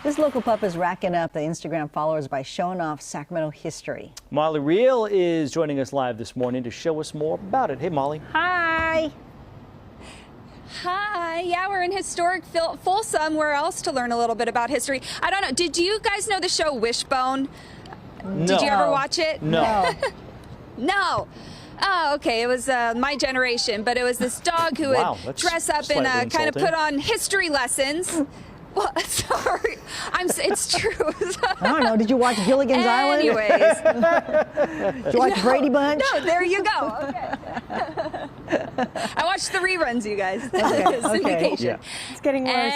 This local pup is racking up the Instagram followers by showing off Sacramento history. Molly Reel is joining us live this morning to show us more about it. Hey, Molly. Hi. Hi. Yeah, we're in historic Folsom. Where else to learn a little bit about history? I don't know. Did you guys know the show Wishbone? No. Did you ever watch it? No. No. Oh, okay. It was my generation, but it was this dog who would dress up and kind of put on history lessons. Well, sorry, it's true. I don't know. Did you watch Gilligan's Island? Anyways. Did you watch Brady Bunch? No, there you go. Okay. I watched the reruns, you guys. Okay. Yeah. It's getting worse.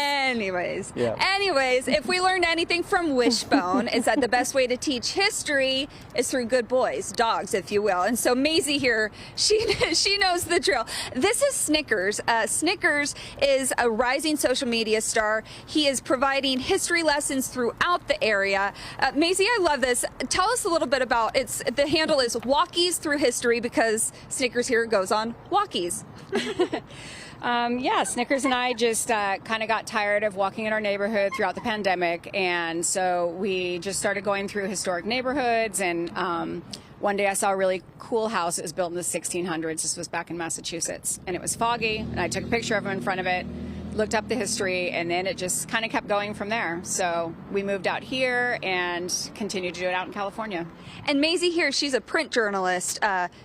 Anyways, if we learned anything from Wishbone, is that the best way to teach history is through good boys, dogs, if you will. And so Maisie here, she knows the drill. This is Snickers. Snickers is a rising social media star. He is providing history lessons throughout the area. Maisie, I love this. Tell us a little bit about the handle is Walkies through history, because Snickers here goes on Walkies. Yeah, Snickers and I just kind of got tired of walking in our neighborhood throughout the pandemic, and so we just started going through historic neighborhoods. And one day I saw a really cool house. It was built in the 1600s. This was back in Massachusetts, and it was foggy, and I took a picture of him in front of it, looked up the history, and then it just kind of kept going from there. So we moved out here and continued to do it out in California. And Maisie here, she's a print journalist,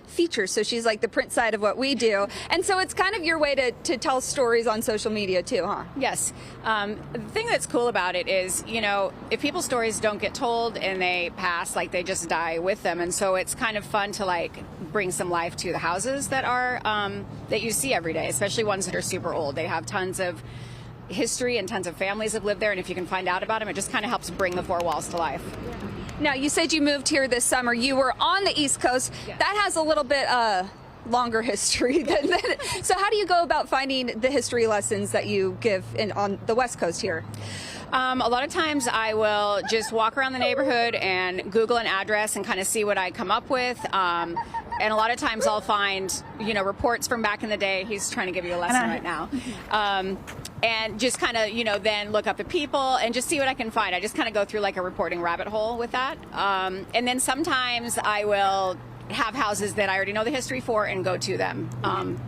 feature, so she's like the print side of what we do. And so it's kind of your way to tell stories on social media too, huh? Yes. The thing that's cool about it is, you know, if people's stories don't get told and they pass, like they just die with them. And so it's kind of fun to like bring some life to the houses that are, that you see every day, especially ones that are super old. They have tons of history and tons of families have lived there. And if you can find out about them, it just kind of helps bring the four walls to life. Now, you said you moved here this summer. You were on the East Coast. Yes. That has a little bit longer history. So how do you go about finding the history lessons that you give on the West Coast here? A lot of times I will just walk around the neighborhood and Google an address and kind of see what I come up with. And a lot of times I'll find, you know, reports from back in the day. He's trying to give you a lesson right now. And just kind of, you know, then look up the people and just see what I can find. I just kind of go through like a reporting rabbit hole with that. And then sometimes I will have houses that I already know the history for and go to them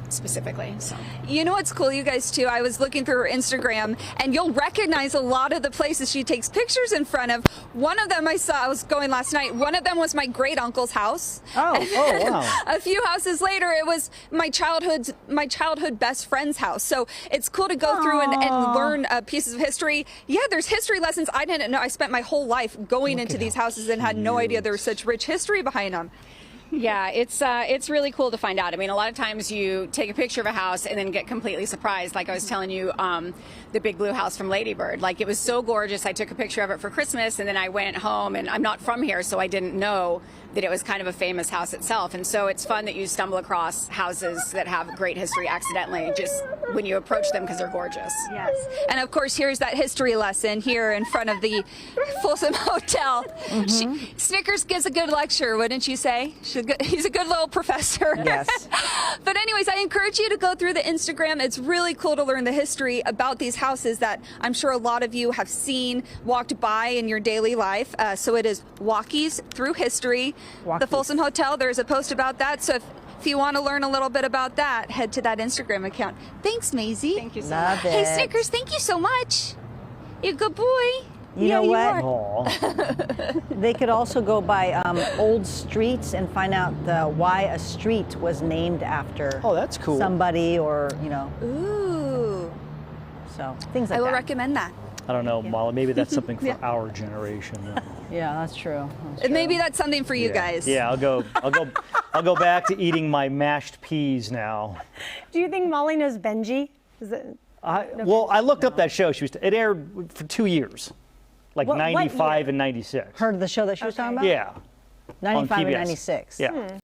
specifically. So. You know what's cool, you guys, too? I was looking through her Instagram, and you'll recognize a lot of the places she takes pictures in front of. One of them I was going last night. One of them was my great uncle's house. Oh, wow. A few houses later, it was my childhood best friend's house. So it's cool to go through and learn pieces of history. Yeah, there's history lessons I didn't know. I spent my whole life going into these houses and had no idea there was such rich history behind them. Yeah, it's really cool to find out. I mean, a lot of times you take a picture of a house and then get completely surprised. Like I was telling you, the big blue house from Lady Bird. Like, it was so gorgeous. I took a picture of it for Christmas, and then I went home, and I'm not from here, so I didn't know that it was kind of a famous house itself. And so it's fun that you stumble across houses that have great history accidentally, just when you approach them, because they're gorgeous. Yes. And of course, here's that history lesson here in front of the Folsom Hotel. Snickers gives a good lecture, wouldn't you say? He's a good little professor. Yes. But anyways, I encourage you to go through the Instagram. It's really cool to learn the history about these houses that I'm sure a lot of you have seen, walked by in your daily life. So it is Walkies through history. Walkies. The Folsom Hotel, there's a post about that. So if you want to learn a little bit about that, head to that Instagram account. Thanks, Maisie. Thank you so Love much. it. Hey, Snickers, thank you so much. You're a good boy. You know what? Aw. They could also go by old streets and find out why a street was named after Oh, that's cool. somebody, or, you know, Ooh. so things like I will that. recommend that. I don't know, Molly. Maybe that's something for our generation. Yeah, that's true. Maybe that's something for you guys. Yeah, I'll go back to eating my mashed peas now. Do you think Molly knows Benji? Is it? Well, I looked up that show. It aired for 2 years, like What 95 year? and 96. Heard of the show that she was talking about? Yeah. 95 and PBS. 96. Yeah.